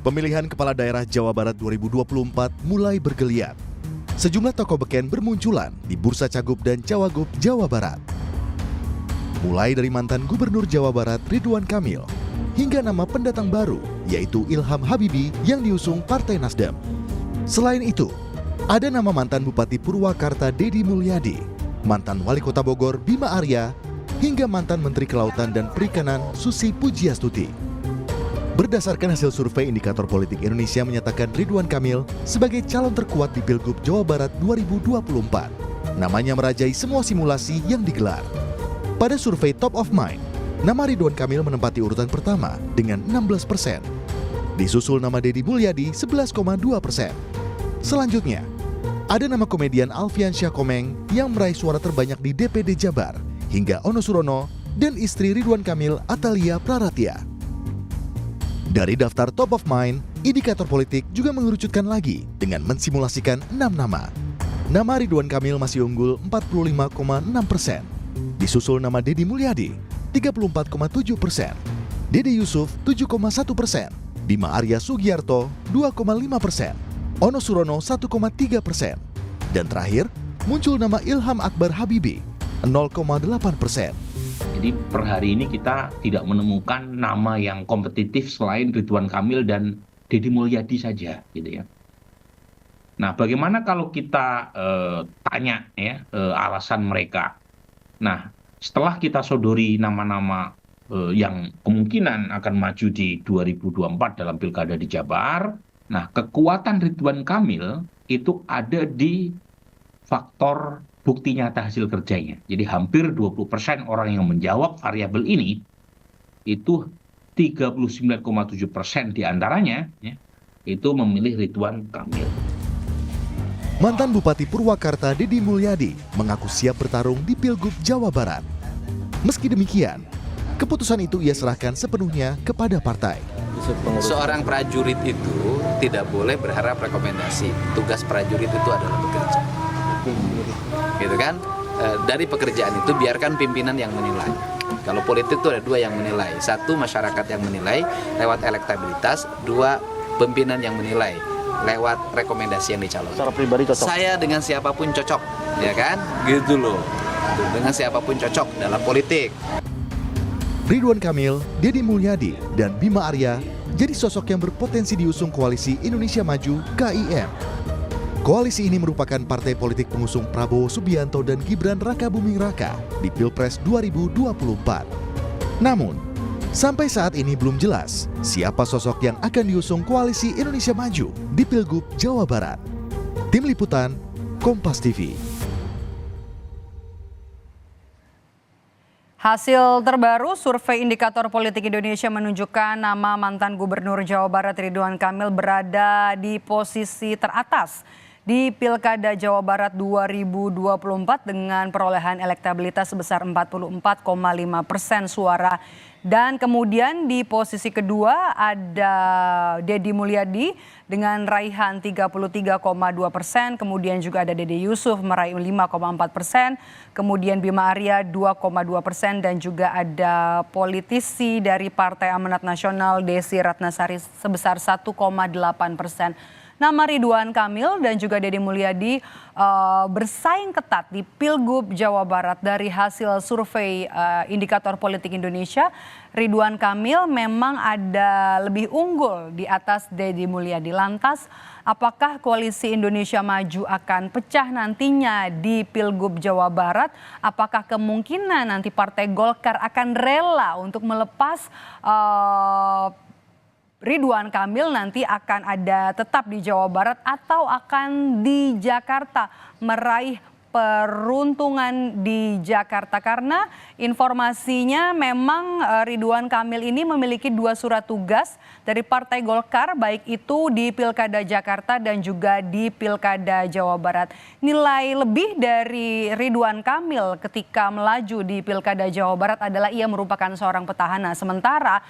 Pemilihan Kepala Daerah Jawa Barat 2024 mulai bergeliat. Sejumlah tokoh beken bermunculan di Bursa Cagup dan Cawagup Jawa Barat. Mulai dari mantan Gubernur Jawa Barat Ridwan Kamil, hingga nama pendatang baru yaitu Ilham Habibie yang diusung Partai Nasdem. Selain itu, ada nama mantan Bupati Purwakarta Deddy Mulyadi, mantan Wali Kota Bogor Bima Arya, hingga mantan Menteri Kelautan dan Perikanan Susi Pujiastuti. Berdasarkan hasil survei Indikator Politik Indonesia menyatakan Ridwan Kamil sebagai calon terkuat di Pilgub Jawa Barat 2024. Namanya merajai semua simulasi yang digelar. Pada survei Top of Mind, nama Ridwan Kamil menempati urutan pertama dengan 16%. Disusul nama Deddy Mulyadi 11,2%. Selanjutnya, ada nama komedian Alfian Syahkomeng yang meraih suara terbanyak di DPD Jabar, hingga Ono Surono dan istri Ridwan Kamil Atalia Praratia. Dari daftar Top of Mind, Indikator Politik juga mengerucutkan lagi dengan mensimulasikan 6 nama. Nama Ridwan Kamil masih unggul 45,6%. Disusul nama Deddy Mulyadi 34,7%, Dede Yusuf 7,1%, Bima Arya Sugiarto 2,5%, Ono Surono 1,3%, dan terakhir muncul nama Ilham Akbar Habibie 0,8%. Jadi per hari ini kita tidak menemukan nama yang kompetitif selain Ridwan Kamil dan Deddy Mulyadi saja, gitu ya. Nah, bagaimana kalau kita tanya ya alasan mereka? Nah, setelah kita sodori nama-nama yang kemungkinan akan maju di 2024 dalam pilkada di Jabar, nah kekuatan Ridwan Kamil itu ada di faktor bukti nyata hasil kerjanya. Jadi hampir 20% orang yang menjawab variabel ini, itu 39,7% diantaranya ya, itu memilih Ridwan Kamil. Mantan Bupati Purwakarta Deddy Mulyadi mengaku siap bertarung di Pilgub Jawa Barat. Meski demikian, keputusan itu ia serahkan sepenuhnya kepada partai. Seorang prajurit itu tidak boleh berharap rekomendasi. Tugas prajurit itu adalah bekerja. Gitu kan? Dari pekerjaan itu biarkan pimpinan yang menilai. Kalau politik itu ada dua yang menilai. Satu, masyarakat yang menilai lewat elektabilitas. Dua, pimpinan yang menilai lewat rekomendasi yang dicalonkan. Secara pribadi cocok. Saya dengan siapapun cocok, ya kan? Gitu loh. Dengan siapapun cocok dalam politik. Ridwan Kamil, Deddy Mulyadi, dan Bima Arya jadi sosok yang berpotensi diusung Koalisi Indonesia Maju (KIM). Koalisi ini merupakan partai politik pengusung Prabowo Subianto dan Gibran Rakabuming Raka di Pilpres 2024. Namun, sampai saat ini belum jelas siapa sosok yang akan diusung Koalisi Indonesia Maju di Pilgub Jawa Barat. Tim Liputan, Kompas TV. Hasil terbaru survei Indikator Politik Indonesia menunjukkan nama mantan Gubernur Jawa Barat Ridwan Kamil berada di posisi teratas di Pilkada Jawa Barat 2024 dengan perolehan elektabilitas sebesar 44,5% suara. Dan kemudian di posisi kedua ada Deddy Mulyadi dengan raihan 33,2%, kemudian juga ada Dede Yusuf meraih 5,4%, kemudian Bima Arya 2,2%, dan juga ada politisi dari Partai Amanat Nasional Desi Ratnasari sebesar 1,8%. Nama Ridwan Kamil dan juga Deddy Mulyadi bersaing ketat di Pilgub Jawa Barat. Dari hasil survei Indikator Politik Indonesia, Ridwan Kamil memang ada lebih unggul di atas Deddy Mulyadi. Lantas, apakah Koalisi Indonesia Maju akan pecah nantinya di Pilgub Jawa Barat? Apakah kemungkinan nanti Partai Golkar akan rela untuk melepas Ridwan Kamil nanti akan ada tetap di Jawa Barat atau akan di Jakarta meraih peruntungan di Jakarta? Karena informasinya memang Ridwan Kamil ini memiliki 2 surat tugas dari Partai Golkar, baik itu di Pilkada Jakarta dan juga di Pilkada Jawa Barat. Nilai lebih dari Ridwan Kamil ketika melaju di Pilkada Jawa Barat adalah ia merupakan seorang petahana. Sementara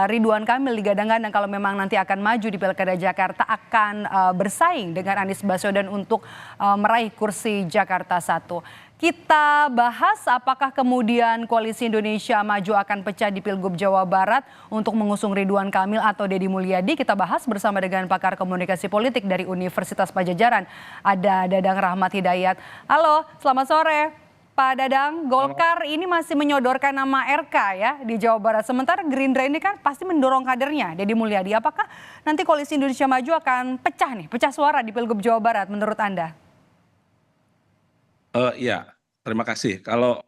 Ridwan Kamil digadang-gadang kalau memang nanti akan maju di Pilkada Jakarta akan bersaing dengan Anies Baswedan untuk meraih kursi Jakarta 1. kita bahas apakah kemudian Koalisi Indonesia Maju akan pecah di Pilgub Jawa Barat untuk mengusung Ridwan Kamil atau Deddy Mulyadi. Kita bahas bersama dengan pakar komunikasi politik dari Universitas Padjadjaran, ada Dadang Rahmat Hidayat. Halo, selamat sore Pak Dadang. Golkar ini masih menyodorkan nama RK ya di Jawa Barat. Sementara Gerindra ini kan pasti mendorong kadernya Deddy Mulyadi. Apakah nanti Koalisi Indonesia Maju akan pecah suara di Pilgub Jawa Barat menurut Anda? Ya, terima kasih. Kalau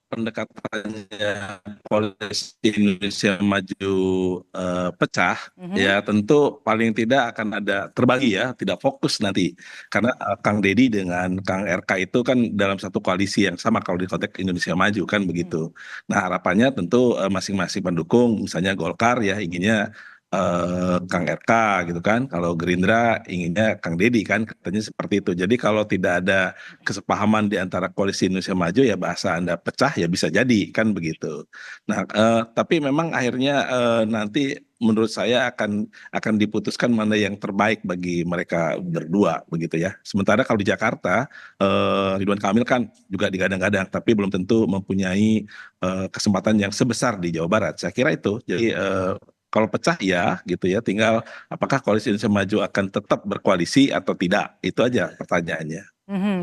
pendekatannya Koalisi Indonesia Maju pecah, ya tentu paling tidak akan ada terbagi ya, tidak fokus nanti. Karena Kang Deddy dengan Kang RK itu kan dalam satu koalisi yang sama kalau di konteks Indonesia Maju kan begitu. Nah harapannya tentu masing-masing pendukung, misalnya Golkar ya inginnya Kang RK gitu kan, kalau Gerindra inginnya Kang Deddy kan, katanya seperti itu. Jadi kalau tidak ada kesepahaman di antara Koalisi Indonesia Maju ya bahasa Anda pecah ya bisa jadi kan begitu. Nah tapi memang akhirnya nanti menurut saya akan diputuskan mana yang terbaik bagi mereka berdua begitu ya. Sementara kalau di Jakarta Ridwan Kamil kan juga digadang-gadang tapi belum tentu mempunyai kesempatan yang sebesar di Jawa Barat. Saya kira itu. Jadi kalau pecah ya gitu ya, tinggal apakah Koalisi Indonesia Maju akan tetap berkoalisi atau tidak, itu aja pertanyaannya.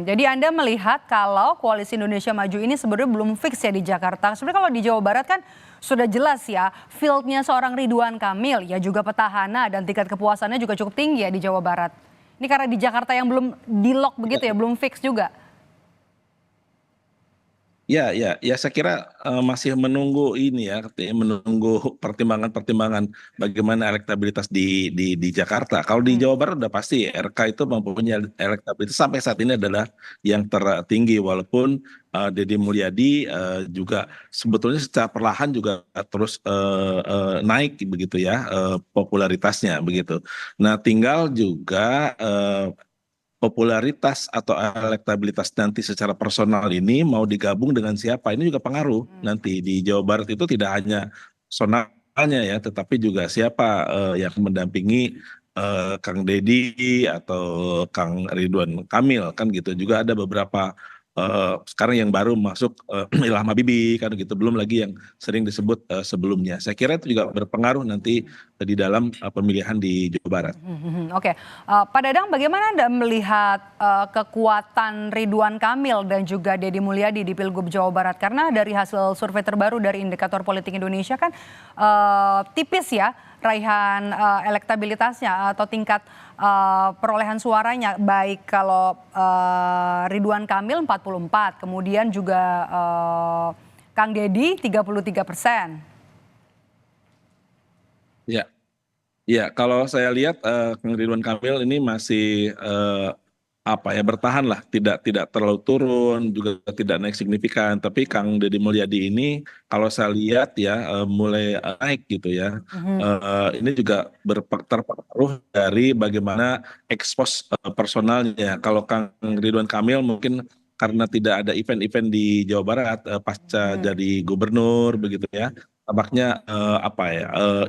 Jadi Anda melihat kalau Koalisi Indonesia Maju ini sebenarnya belum fix ya di Jakarta. Sebenarnya kalau di Jawa Barat kan sudah jelas ya, fieldnya seorang Ridwan Kamil ya juga petahana dan tingkat kepuasannya juga cukup tinggi ya di Jawa Barat. Ini karena di Jakarta yang belum di-lock begitu ya, belum fix juga. Ya, saya kira masih menunggu ini ya, menunggu pertimbangan-pertimbangan bagaimana elektabilitas di Jakarta. Kalau di Jawa Barat udah pasti RK itu mempunyai elektabilitas sampai saat ini adalah yang tertinggi, walaupun Deddy Mulyadi juga sebetulnya secara perlahan juga terus naik begitu ya popularitasnya begitu. Nah tinggal juga popularitas atau elektabilitas nanti secara personal ini mau digabung dengan siapa, ini juga pengaruh nanti di Jawa Barat. Itu tidak hanya personalnya ya, tetapi juga siapa yang mendampingi Kang Deddy atau Kang Ridwan Kamil kan gitu. Juga ada beberapa sekarang yang baru masuk Ilham Habibie kan gitu, belum lagi yang sering disebut sebelumnya. Saya kira itu juga berpengaruh nanti di dalam pemilihan di Jawa Barat. Oke, Pak Dadang, bagaimana Anda melihat kekuatan Ridwan Kamil dan juga Deddy Mulyadi di Pilgub Jawa Barat? Karena dari hasil survei terbaru dari Indikator Politik Indonesia kan tipis ya raihan elektabilitasnya atau tingkat perolehan suaranya, baik kalau Ridwan Kamil 44, kemudian juga Kang Deddy 33%. Ya, kalau saya lihat Kang Ridwan Kamil ini masih bertahan lah, tidak terlalu turun, juga tidak naik signifikan. Tapi Kang Deddy Mulyadi ini kalau saya lihat ya mulai naik gitu ya. Ini juga terpengaruh dari bagaimana ekspos personalnya. Kalau Kang Ridwan Kamil mungkin karena tidak ada event-event di Jawa Barat pasca jadi gubernur begitu ya. Tampaknya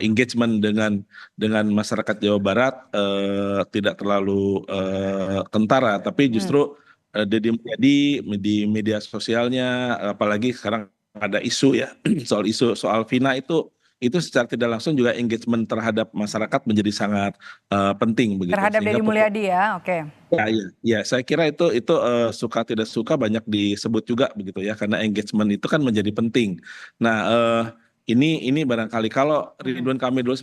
engagement dengan masyarakat Jawa Barat tidak terlalu kentara, tapi justru Deddy Mulyadi di media sosialnya, apalagi sekarang ada isu ya soal Vina itu secara tidak langsung juga engagement terhadap masyarakat menjadi sangat penting begitu. Terhadap Deddy Mulyadi ya, oke. Ya, saya kira itu suka tidak suka banyak disebut juga begitu ya, karena engagement itu kan menjadi penting. Nah, ini barangkali kalau Ridwan Kamil dulu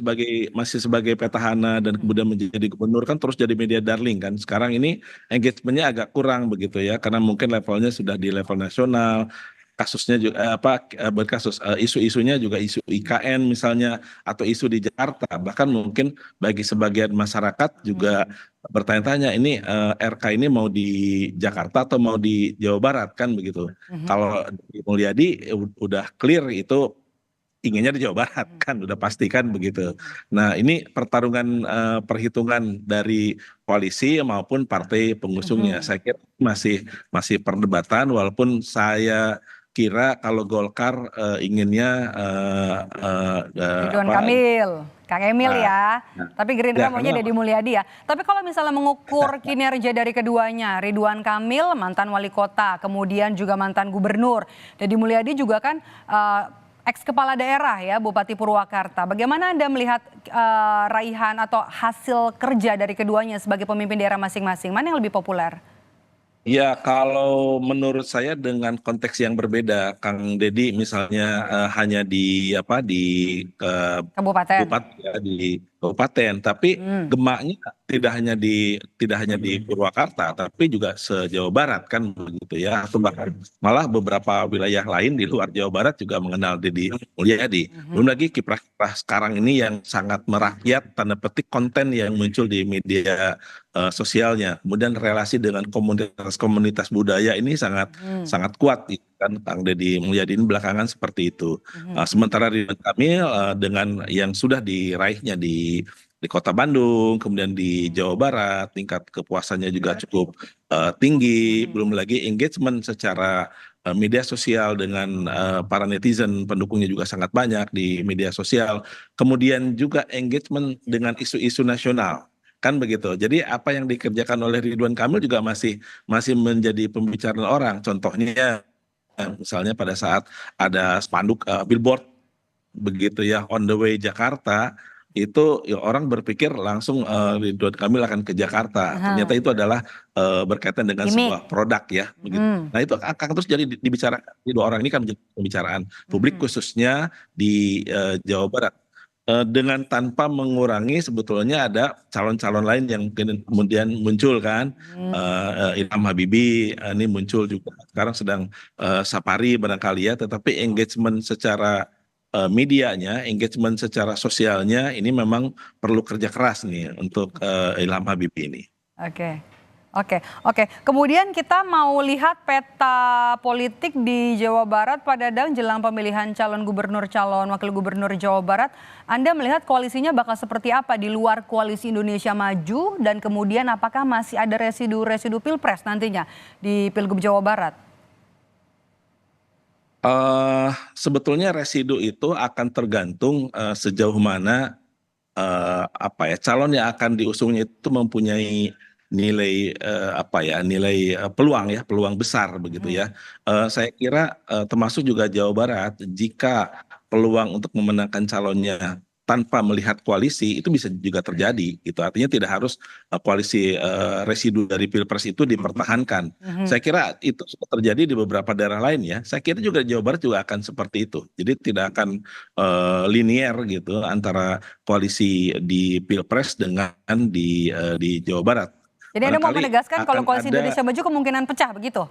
masih sebagai petahana dan kemudian menjadi gubernur kan terus jadi media darling kan. Sekarang ini engagementnya agak kurang begitu ya, karena mungkin levelnya sudah di level nasional. Kasusnya juga berkasus isu-isunya juga isu IKN misalnya atau isu di Jakarta, bahkan mungkin bagi sebagian masyarakat juga bertanya-tanya ini RK ini mau di Jakarta atau mau di Jawa Barat kan begitu. Kalau di Mulyadi udah clear itu inginnya di Jawa Barat kan, udah pasti kan begitu. Nah ini pertarungan perhitungan dari koalisi maupun partai pengusungnya. Saya kira masih perdebatan, walaupun saya kira kalau Golkar inginnya Ridwan Kamil, Kang Emil ya. nah, Tapi Gerindra ya, maunya karena Deddy Mulyadi ya. Tapi kalau misalnya mengukur kinerja dari keduanya, Ridwan Kamil mantan wali kota, kemudian juga mantan gubernur. Deddy Mulyadi juga kan ex kepala daerah ya, Bupati Purwakarta. Bagaimana Anda melihat raihan atau hasil kerja dari keduanya sebagai pemimpin daerah masing-masing? Mana yang lebih populer? ya, kalau menurut saya dengan konteks yang berbeda, Kang Deddy misalnya hanya di Kabupaten. bupati ya, di kabupaten, tapi gemaknya tidak hanya di Purwakarta, tapi juga se-Jawa Barat kan begitu ya, atau bahkan malah beberapa wilayah lain di luar Jawa Barat juga mengenal Deddy Mulyadi. Belum lagi kiprah-kiprah sekarang ini yang sangat merakyat, tanda petik konten yang muncul di media sosialnya, kemudian relasi dengan komunitas budaya ini sangat sangat kuat kan Kang Deddy Mulyadi ini belakangan seperti itu. Sementara Ridwan Kamil dengan yang sudah diraihnya di Kota Bandung, kemudian di Jawa Barat, tingkat kepuasannya juga cukup tinggi, belum lagi engagement secara media sosial dengan para netizen pendukungnya juga sangat banyak di media sosial. Kemudian juga engagement dengan isu-isu nasional. Kan begitu. Jadi apa yang dikerjakan oleh Ridwan Kamil juga masih menjadi pembicaraan orang. Contohnya misalnya pada saat ada spanduk billboard begitu ya on the way Jakarta, itu ya orang berpikir langsung Ridwan Kamil akan ke Jakarta. Ternyata itu adalah berkaitan dengan sebuah produk ya begitu. Nah, itu akan terus jadi dibicarakan. Dua orang ini kan menjadi pembicaraan publik khususnya di Jawa Barat. Dengan tanpa mengurangi sebetulnya ada calon-calon lain yang kemudian muncul kan. Ilham Habibie ini muncul juga sekarang sedang safari barangkali ya, tetapi engagement secara medianya, engagement secara sosialnya ini memang perlu kerja keras nih untuk Ilham Habibie ini. Oke. Kemudian kita mau lihat peta politik di Jawa Barat Pak Dadang jelang pemilihan calon gubernur, calon wakil gubernur Jawa Barat. Anda melihat koalisinya bakal seperti apa di luar koalisi Indonesia Maju, dan kemudian apakah masih ada residu-residu pilpres nantinya di Pilgub Jawa Barat? Sebetulnya residu itu akan tergantung sejauh mana calon yang akan diusungnya itu mempunyai nilai peluang besar begitu ya. Saya kira termasuk juga Jawa Barat, jika peluang untuk memenangkan calonnya tanpa melihat koalisi itu bisa juga terjadi gitu. Artinya tidak harus koalisi residu dari Pilpres itu dipertahankan. Saya kira itu sudah terjadi di beberapa daerah lain ya. Saya kira juga Jawa Barat juga akan seperti itu. Jadi tidak akan linier gitu antara koalisi di Pilpres dengan di Jawa Barat. Jadi Anda mau Barangkali menegaskan kalau akan koalisi ada Indonesia Maju kemungkinan pecah begitu?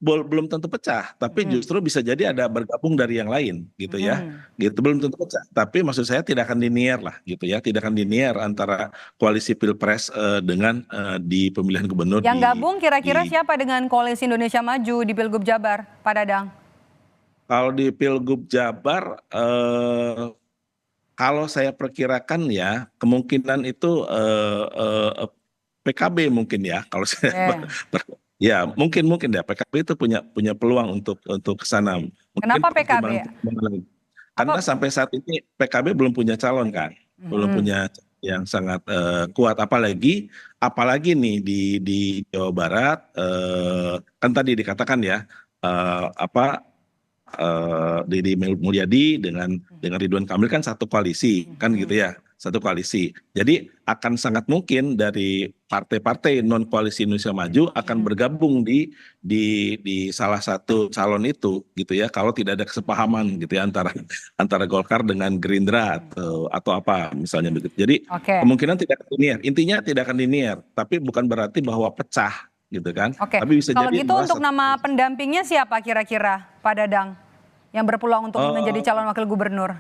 Belum tentu pecah, tapi justru bisa jadi ada bergabung dari yang lain gitu ya. Gitu belum tentu pecah, tapi maksud saya tidak akan linier lah gitu ya, tidak akan linier antara koalisi Pilpres dengan di pemilihan gubernur. Yang gabung kira-kira siapa dengan koalisi Indonesia Maju di Pilgub Jabar, Pak Dadang? Kalau di Pilgub Jabar, kalau saya perkirakan ya kemungkinan itu PKB mungkin ya, kalau saya ya mungkin ya PKB itu punya peluang untuk ke sana. Kenapa PKB? Karena sampai saat ini PKB belum punya calon kan, belum punya yang sangat kuat, apalagi nih di Jawa Barat, kan tadi dikatakan ya Deddy Mulyadi dengan Ridwan Kamil kan satu koalisi kan gitu ya, satu koalisi. Jadi akan sangat mungkin dari partai-partai non koalisi Indonesia Maju akan bergabung di salah satu calon itu gitu ya, kalau tidak ada kesepahaman gitu ya antara Golkar dengan Gerindra atau apa misalnya begitu. Jadi kemungkinan tidak akan linear. Intinya tidak akan linear, tapi bukan berarti bahwa pecah gitu kan. Tapi bisa kalau jadi gitu untuk nama pendampingnya siapa kira-kira Pak Dadang yang berpeluang untuk menjadi calon wakil gubernur?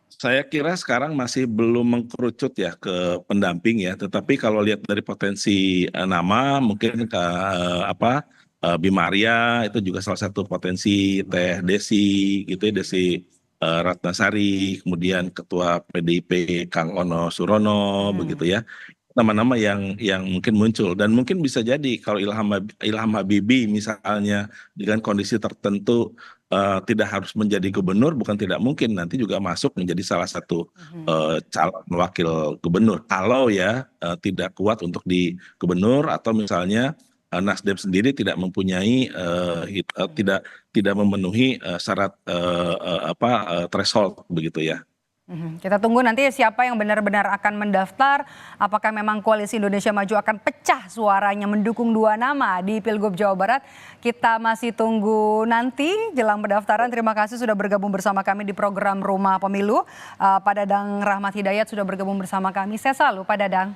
Saya kira sekarang masih belum mengkerucut ya ke pendamping ya, tetapi kalau lihat dari potensi nama mungkin ke Bimaria itu juga salah satu potensi, Teh Desi gitu ya, Desi Ratnasari, kemudian Ketua PDIP Kang Ono Surono begitu ya. nama-nama yang mungkin muncul, dan mungkin bisa jadi kalau Ilham Habibie misalnya dengan kondisi tertentu tidak harus menjadi gubernur, bukan tidak mungkin nanti juga masuk menjadi salah satu calon wakil gubernur kalau ya tidak kuat untuk di gubernur, atau misalnya Nasdem sendiri tidak mempunyai tidak memenuhi syarat threshold begitu ya. Kita tunggu nanti siapa yang benar-benar akan mendaftar. Apakah memang Koalisi Indonesia Maju akan pecah suaranya mendukung 2 nama di Pilgub Jawa Barat. Kita masih tunggu nanti jelang pendaftaran. Terima kasih sudah bergabung bersama kami di program Rumah Pemilu. Pak Dadang Rahmat Hidayat sudah bergabung bersama kami. Saya selalu Pak Dadang.